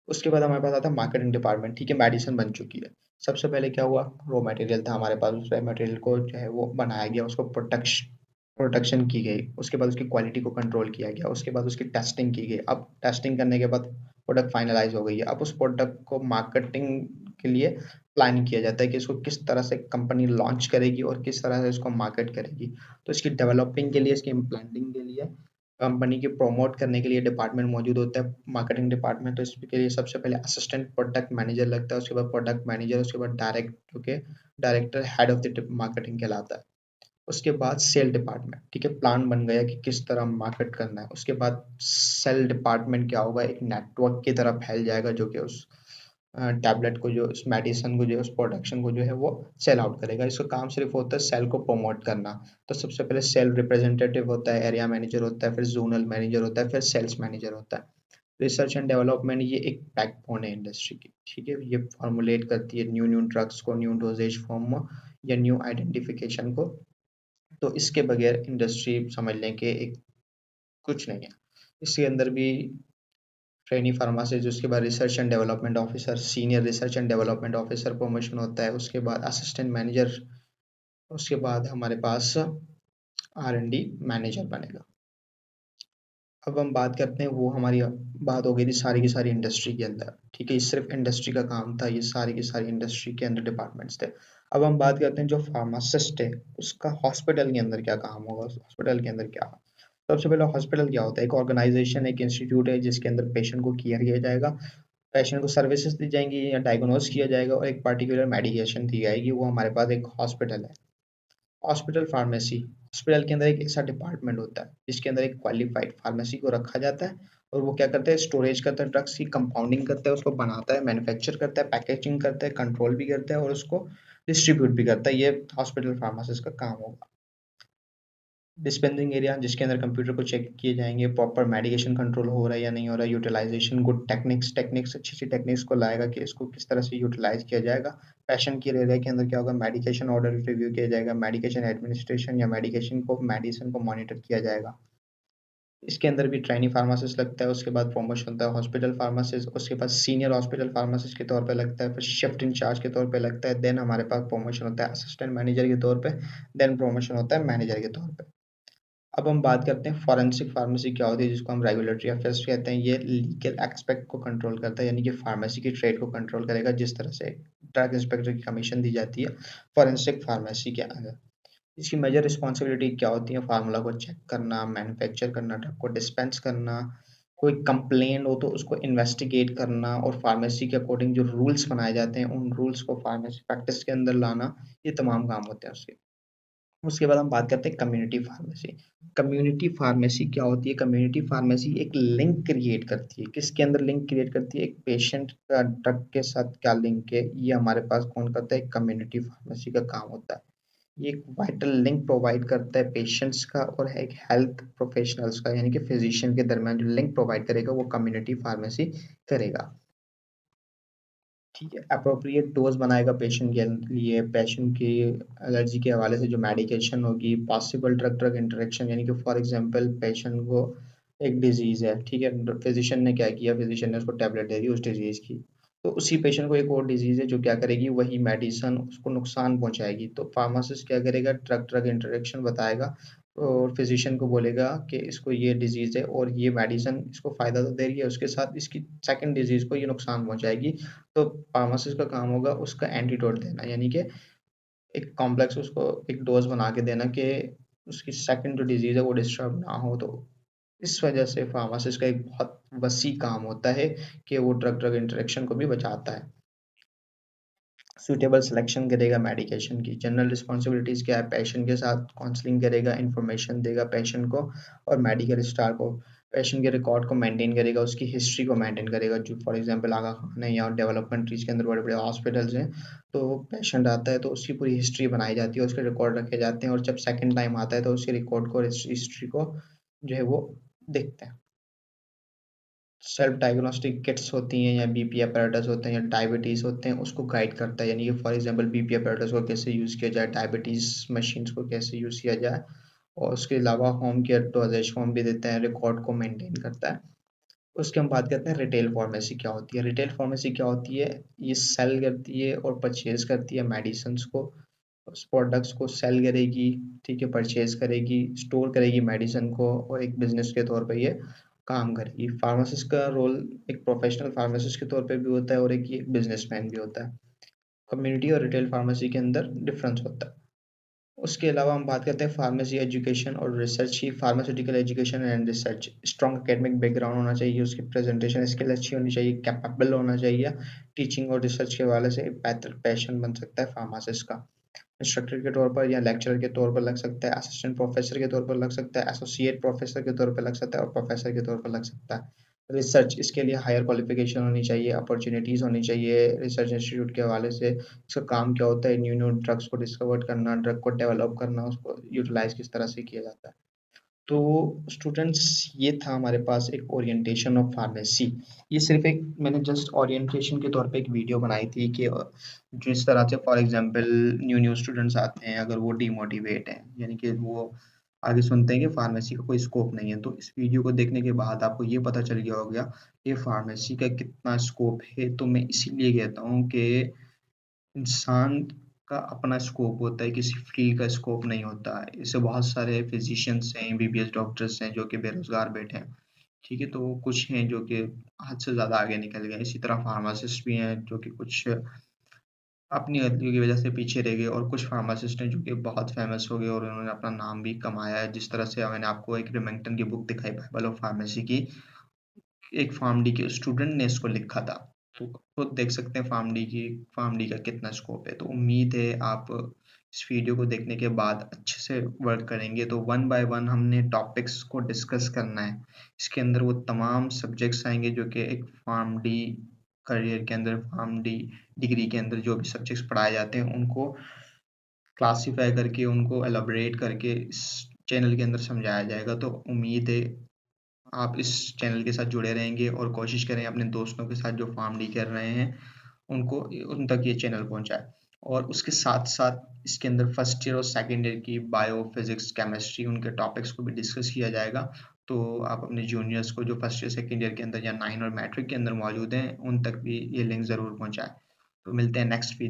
उसके बाद हमारे पास आता है मार्केटिंग डिपार्टमेंट। ठीक है, मेडिसिन बन चुकी है, सबसे पहले क्या हुआ, रॉ मटेरियल था हमारे पास, उस रॉ मटेरियल को जो है वो बनाया गया, उसको प्रोडक्शन की गई, उसके बाद उसकी क्वालिटी को कंट्रोल किया गया, उसके बाद उसकी टेस्टिंग की गई। अब टेस्टिंग करने के बाद प्रोडक्ट फाइनलाइज हो गई है, अब उस प्रोडक्ट को मार्केटिंग के लिए प्लान किया जाता है कि इसको किस तरह से कंपनी लॉन्च करेगी और किस तरह से इसको मार्केट करेगी। तो इसकी डेवलपिंग के लिए, इसकी इम्प्लांटिंग के लिए, कंपनी के प्रमोट करने के लिए डिपार्टमेंट मौजूद होता है, मार्केटिंग डिपार्टमेंट। तो इसके लिए सबसे पहले असिस्टेंट प्रोडक्ट मैनेजर लगता है, उसके बाद प्रोडक्ट मैनेजर, उसके बाद director head of the marketing कहलाता है। उसके बाद सेल डिपार्टमेंट। ठीक है, प्लान बन गया कि किस तरह मार्केट करना है। उसके बाद सेल डिपार्टमेंट क्या होगा, एक नेटवर्क की तरह फैल जाएगा जो कि उस टैबलेट को, जो उस मेडिसिन को, जो उस प्रोडक्शन को जो है वो सेल आउट करेगा। इसका काम सिर्फ होता है सेल को प्रमोट करना। तो सबसे पहले सेल रिप्रेजेंटेटिव होता है, एरिया मैनेजर होता है, फिर जोनल मैनेजर होता है, फिर सेल्स मैनेजर होता है। रिसर्च एंड डेवलपमेंट ये एक बैकबोन है इंडस्ट्री की। ठीक है, ये फॉर्मुलेट करती है न्यू न्यू ड्रग्स को, न्यू डोजेज फॉर्म या न्यू आइडेंटिफिकेशन को। तो इसके बगैर इंडस्ट्री समझ लें कि एक कुछ नहीं है। इसके अंदर भी ट्रेनी फार्मासिस्ट, उसके बाद research and development officer, senior research and development officer promotion होता है, उसके बाद असिस्टेंट मैनेजर, उसके बाद हमारे पास R&D मैनेजर बनेगा। अब हम बात करते हैं, वो हमारी बात हो गई थी सारी की सारी इंडस्ट्री के अंदर। ठीक है, ये सिर्फ इंडस्ट्री का काम था, ये सारी की सारी इंडस्ट्री के अंदर डिपार्टमेंट्स थे। अब हम बात करते हैं जो फार्मासिस्ट है उसका हॉस्पिटल के अंदर क्या काम होगा, हॉस्पिटल के अंदर क्या। सबसे पहले हॉस्पिटल क्या होता है, एक ऑर्गेनाइजेशन, एक इंस्टीट्यूट है जिसके अंदर पेशेंट को केयर किया जाएगा, पेशेंट को सर्विसेज दी जाएंगी या डायग्नोज किया जाएगा और एक पर्टिकुलर मेडिकेशन दी जाएगी, वो हमारे पास एक हॉस्पिटल है। हॉस्पिटल फार्मेसी, हॉस्पिटल के अंदर एक ऐसा डिपार्टमेंट होता है जिसके अंदर एक क्वालिफाइड फार्मेसी को रखा जाता है और वो क्या करता है, स्टोरेज करता है ड्रग्स की, कंपाउंडिंग करता है, उसको बनाता है, मैन्युफैक्चर करता है, पैकेजिंग करता है, कंट्रोल भी करता है और उसको डिस्ट्रीब्यूट भी करता है। ये हॉस्पिटल फार्मासिस्ट का काम होगा। डिस्पेंसिंग एरिया, जिसके अंदर कंप्यूटर को चेक किए जाएंगे प्रॉपर मेडिकेशन कंट्रोल हो रहा है या नहीं हो रहा है, यूटिलाइजेशन, गुड टेक्निक्स टेक्निक्स अच्छी अच्छी टेक्निक्स को लाएगा कि इसको किस तरह से यूटिलाइज किया जाएगा। पेशेंट के एरिया के अंदर क्या होगा, मेडिकेशन ऑर्डर रिव्यू किया जाएगा, मेडिकेशन एडमिनिस्ट्रेशन या मेडिसिन को मॉनिटर किया जाएगा। इसके अंदर भी ट्रेनी फार्मासिस्ट लगता है, उसके बाद प्रमोशन होता है हॉस्पिटल फार्मासिस्ट, उसके बाद सीनियर हॉस्पिटल फार्मासिस्ट के तौर पे लगता है, फिर शिफ्ट इंचार्ज के तौर पे लगता है, देन हमारे पास प्रमोशन होता है असिस्टेंट मैनेजर के तौर पे, देन प्रमोशन होता है मैनेजर के तौर पे। अब हम बात करते हैं फॉरेंसिक फार्मेसी क्या होती है, जिसको हम रेगुलेटरी अफेयर्स कहते हैं। ये लीगल एक्सपेक्ट को कंट्रोल करता है, यानी कि फार्मेसी की ट्रेड को कंट्रोल करेगा, जिस तरह से ड्रग इंस्पेक्टर की कमीशन दी जाती है फॉरेंसिक फार्मेसी के अंदर। इसकी मेजर रिस्पॉन्सिबिलिटी क्या होती है, फार्मूला को चेक करना, मैन्युफैक्चर करना, ड्रग को डिस्पेंस करना, कोई कंप्लेंट हो तो उसको इन्वेस्टिगेट करना और फार्मेसी के अकॉर्डिंग जो रूल्स बनाए जाते हैं उन रूल्स को फार्मेसी प्रैक्टिस के अंदर लाना, ये तमाम काम होते हैं उसके। उसके बाद हम बात करते हैं कम्युनिटी फार्मेसी। कम्युनिटी फार्मेसी क्या होती है, कम्युनिटी फार्मेसी एक लिंक क्रिएट करती है, किसके अंदर लिंक क्रिएट करती है, एक पेशेंट का ड्रग के साथ क्या लिंक है, ये हमारे पास कौन करता है, कम्युनिटी फार्मेसी का काम होता है। ये एक वाइटल लिंक प्रोवाइड करता है पेशेंट्स का और एक हेल्थ प्रोफेशनल्स का, यानी कि फिजिशियन के दरमियान जो लिंक प्रोवाइड करेगा वो कम्युनिटी फार्मेसी करेगा। ठीक है, अप्रोप्रिएट डोज बनाएगा पेशेंट के लिए, पेशेंट की एलर्जी के हवाले से जो मेडिकेशन होगी, पॉसिबल ड्रग ड्रग इंटरेक्शन, यानी कि फॉर एग्जांपल पेशेंट को एक डिजीज है, ठीक है, फिजिशियन ने क्या किया, फिजिशियन ने उसको टैबलेट दे दी उस डिजीज की, तो उसी पेशेंट को एक और डिजीज है जो क्या करेगी, वही मेडिसिन उसको नुकसान पहुंचाएगी, तो फार्मासिस्ट क्या करेगा, ड्रग ड्रग इंटरेक्शन बताएगा, और फिजिशियन को बोलेगा कि इसको ये डिजीज़ है और ये मेडिसिन इसको फ़ायदा तो दे रही है, उसके साथ इसकी सेकंड डिजीज़ को ये नुकसान पहुँचाएगी। तो फार्मासिस्ट का काम होगा उसका एंटीडोट देना, यानी कि एक कॉम्प्लेक्स उसको एक डोज़ बना के देना कि उसकी सेकंड जो डिजीज़ है वो डिस्टर्ब ना हो। तो इस वजह से फार्मासिस्ट का एक बहुत वसी काम होता है कि वो ड्रग ड्रग इंटरेक्शन को भी बचाता है। सूटेबल सिलेक्शन करेगा मेडिकेशन की। जनरल रिस्पॉन्सिबिलिटीज़ क्या है? पेशेंट के साथ काउंसलिंग करेगा, इन्फॉर्मेशन देगा पेशेंट को और मेडिकल स्टाफ को। पेशेंट के रिकॉर्ड को मेंटेन करेगा, उसकी हिस्ट्री को मेंटेन करेगा। जो फॉर एग्जांपल आगा खान है या डेवलप कंट्रीज़ के अंदर बड़े-बड़े हॉस्पिटल्स हैं, तो पेशेंट आता है तो उसकी पूरी हिस्ट्री बनाई जाती है, उसके रिकॉर्ड रखे जाते हैं और जब सेकंड टाइम आता है तो उसके रिकॉर्ड को हिस्ट्री को जो है वो देखते हैं। सेल्फ डायग्नोस्टिक किट्स होती हैं या बीपी अपैरेटस होते हैं या डायबिटीज़ होते हैं, उसको गाइड करता है। यानी कि फॉर एग्जांपल बीपी अपैरेटस को कैसे यूज़ किया जाए, डायबिटीज़ मशीन्स को कैसे यूज़ किया जाए और उसके अलावा होम केयर डोसेज फॉर्म भी देते हैं, रिकॉर्ड को मेंटेन करता है। उसके हम बात करते हैं रिटेल फार्मेसी क्या होती है। रिटेल फार्मेसी क्या होती है? ये सेल करती है और परचेज़ करती है मेडिसिन्स को, उस प्रोडक्ट्स को सेल करेगी, ठीक है, परचेज़ करेगी, स्टोर करेगी मेडिसिन को और एक बिज़नेस के तौर पे ये काम करेगी। फार्मासिस्ट का रोल एक प्रोफेशनल फार्मासिस्ट के तौर पे भी होता है और एक ये बिज़नेसमैन भी होता है। कम्युनिटी और रिटेल फार्मेसी के अंदर डिफरेंस होता है। उसके अलावा हम बात करते हैं फार्मेसी एजुकेशन और रिसर्च की। Pharmaceutical education and research, strong academic background होना चाहिए, उसकी प्रेजेंटेशन स्किल अच्छी होनी चाहिए, कैपेबल होना चाहिए। टीचिंग और रिसर्च के हवाले से बेहतर पैशन बन सकता है फार्मासिस्ट का। इंस्ट्रक्टर के तौर पर या लेक्चरर के तौर पर लग सकता है, असिस्टेंट प्रोफेसर के तौर पर लग सकता है, एसोसिएट प्रोफेसर के तौर पर लग सकता है और प्रोफेसर के तौर पर लग सकता है। रिसर्च, इसके लिए हायर क्वालिफिकेशन होनी चाहिए, अपॉर्चुनिटीज़ होनी चाहिए रिसर्च इंस्टीट्यूट के हवाले से। इसका काम क्या होता है? न्यू न्यू ड्रग्स को डिस्कवर करना, ड्रग को डेवलप करना, उसको यूटिलाइज किस तरह से किया जाता है। तो स्टूडेंट्स, ये था हमारे पास एक ओरिएंटेशन ऑफ फार्मेसी। ये सिर्फ एक मैंने जस्ट ओरिएंटेशन के तौर पे एक वीडियो बनाई थी कि जिस तरह से for example new new students आते हैं, अगर वो डिमोटिवेट हैं, यानी कि वो आगे सुनते हैं कि फार्मेसी का कोई स्कोप नहीं है, तो इस वीडियो को देखने के बाद आपको ये पता चल गया होगा कि फार्मेसी का कितना स्कोप है। तो मैं इसीलिए कहता हूँ कि इंसान का अपना स्कोप होता है, किसी फील्ड का स्कोप नहीं होता है। इससे बहुत सारे फिजिशियंस हैं, एमबीबीएस डॉक्टर्स हैं जो कि बेरोजगार बैठे हैं, ठीक है, तो कुछ हैं जो कि हद से ज़्यादा आगे निकल गए। इसी तरह फार्मासिस्ट भी हैं जो कि कुछ अपनी गलतियों की वजह से पीछे रह गए और कुछ फार्मासिस्ट हैं जो कि बहुत फेमस हो गए और उन्होंने अपना नाम भी कमाया है। जिस तरह से मैंने आपको एक रिमेंगटन की बुक दिखाई, बाइबल ऑफ फार्मेसी की, एक फार्मडी के स्टूडेंट ने इसको लिखा था। तो खुद देख सकते हैं फार्मडी का कितना स्कोप है। तो उम्मीद है आप इस वीडियो को देखने के बाद अच्छे से वर्क करेंगे। तो वन बाय वन हमने टॉपिक्स को डिस्कस करना है। इसके अंदर वो तमाम सब्जेक्ट्स आएँगे जो कि एक फार्मडी करियर के अंदर, फार्मडी डिग्री के अंदर जो भी सब्जेक्ट्स पढ़ाए जाते हैं, उनको क्लासिफ़ाई करके, उनको एलैबोरेट करके इस चैनल के अंदर समझाया जाएगा। तो उम्मीद है आप इस चैनल के साथ जुड़े रहेंगे और कोशिश करें अपने दोस्तों के साथ जो फार्मडी कर रहे हैं, उनको उन तक ये चैनल पहुँचाएँ। और उसके साथ-साथ इसके अंदर फर्स्ट ईयर और सेकंड ईयर की बायो, फिज़िक्स, केमिस्ट्री उनके टॉपिक्स को भी डिस्कस किया जाएगा। तो आप अपने जूनियर्स को जो फर्स्ट ईयर, सेकंड ईयर के अंदर या 9 और मैट्रिक के अंदर मौजूद हैं, उन तक भी ये लिंक ज़रूर पहुँचाएँ। तो मिलते हैं नेक्स्ट वी